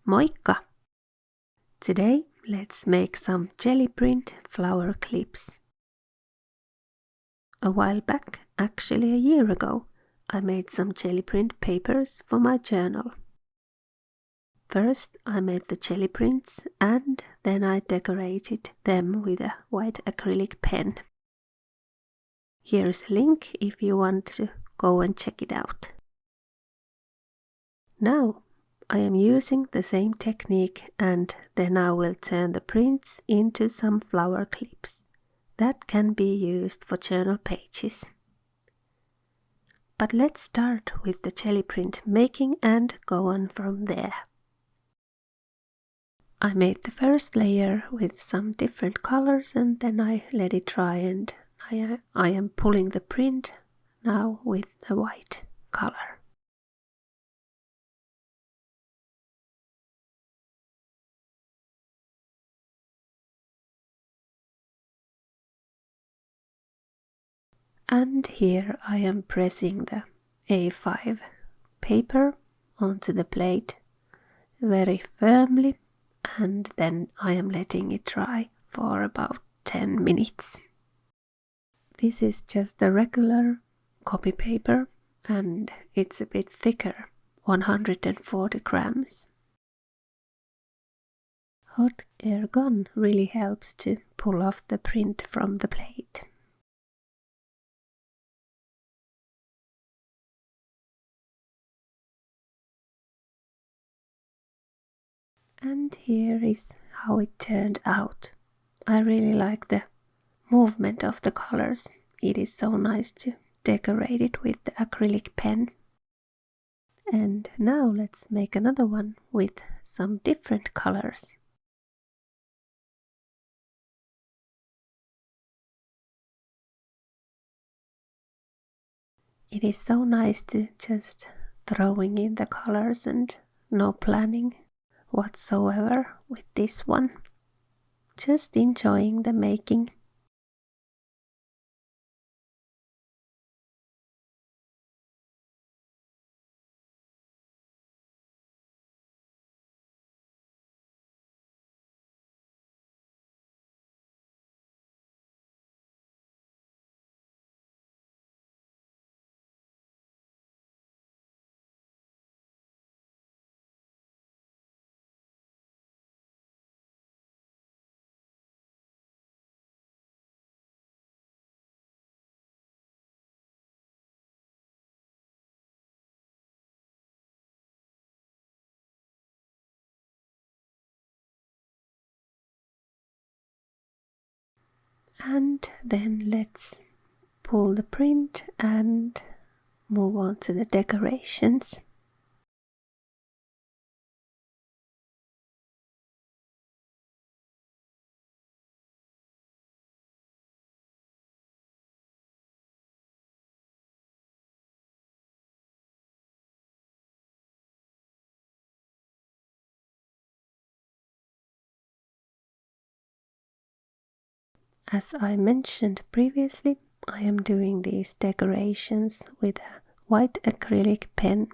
Moikka! Today let's make some jelly print flower clips. A while back, actually a year ago, I made some jelly print papers for my journal. First I made the jelly prints and then I decorated them with a white acrylic pen. Here's a link if you want to go and check it out. Now I am using the same technique and then I will turn the prints into some flower clips that can be used for journal pages. But let's start with the jelly print making and go on from there. I made the first layer with some different colors and then I let it dry, and I am pulling the print now with the white color. And here I am pressing the A5 paper onto the plate very firmly, and then I am letting it dry for about 10 minutes. This is just a regular copy paper and it's a bit thicker, 140 grams. Hot air gun really helps to pull off the print from the plate. And here is how it turned out. I really like the movement of the colors. It is so nice to decorate it with the acrylic pen. And now let's make another one with some different colors. It is so nice to just throwing in the colors and no planning whatsoever with this one. Just enjoying the making. And then let's pull the print and move on to the decorations. As I mentioned previously, I am doing these decorations with a white acrylic pen.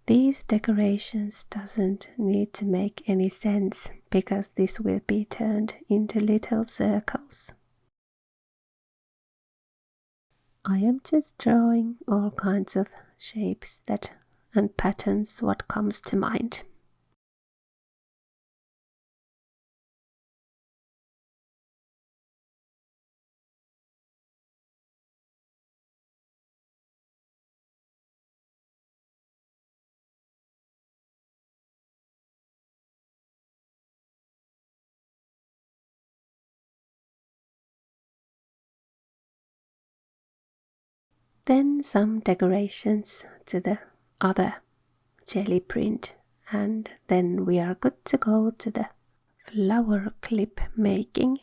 These decorations doesn't need to make any sense because this will be turned into little circles. I am just drawing all kinds of shapes and patterns what comes to mind. Then some decorations to the other jelly print, and then we are good to go to the flower clip making.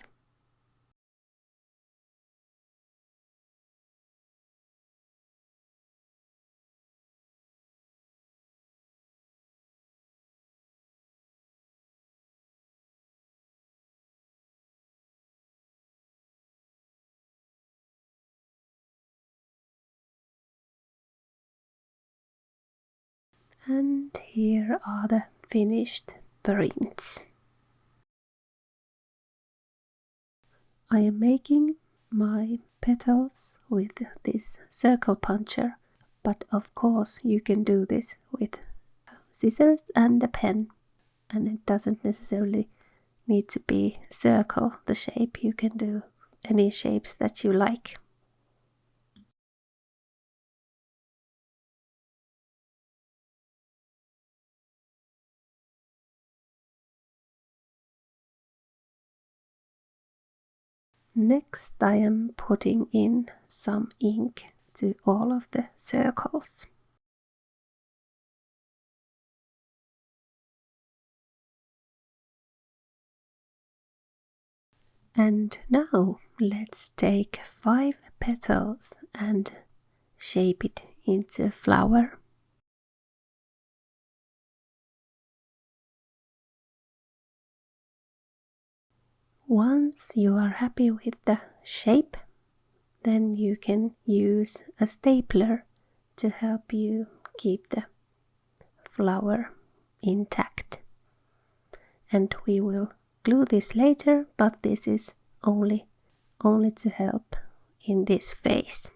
And here are the finished prints. I am making my petals with this circle puncher, but of course you can do this with scissors and a pen, and it doesn't necessarily need to be circle the shape. You can do any shapes that you like. Next I am putting in some ink to all of the circles. And now let's take 5 petals and shape it into a flower. Once you are happy with the shape, then you can use a stapler to help you keep the flower intact. And we will glue this later, but this is only to help in this phase.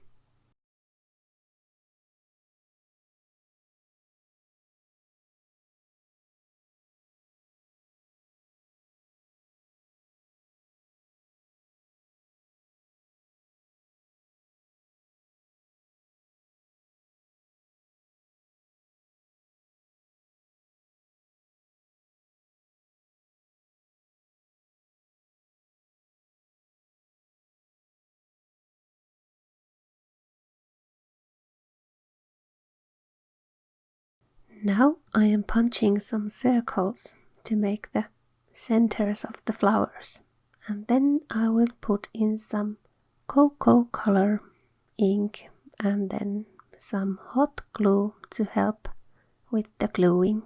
Now I am punching some circles to make the centers of the flowers, and then I will put in some cocoa color ink and then some hot glue to help with the gluing.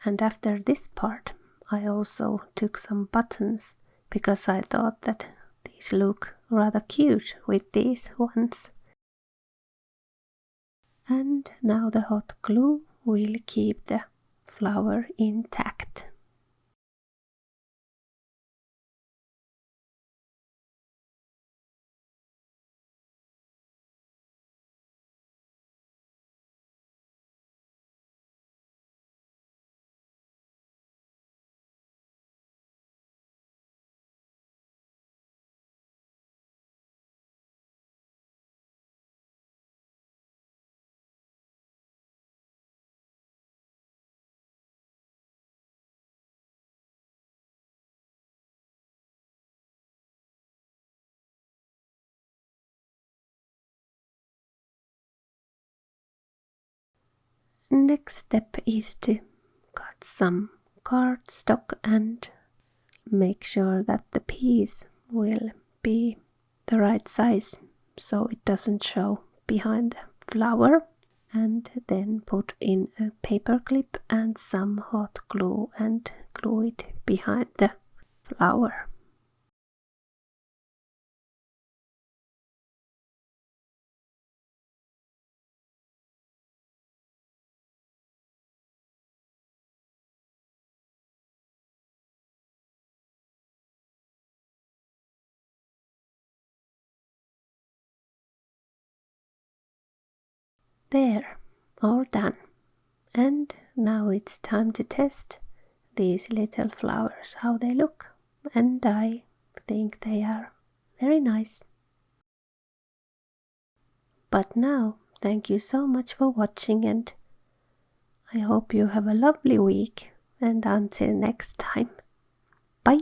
And after this part I also took some buttons because I thought that these look rather cute with these ones. And now the hot glue will keep the flower intact. Next step is to cut some cardstock and make sure that the piece will be the right size so it doesn't show behind the flower, and then put in a paper clip and some hot glue and glue it behind the flower. There, all done. And now it's time to test these little flowers, how they look. And I think they are very nice. But now, thank you so much for watching, and I hope you have a lovely week, and until next time, bye!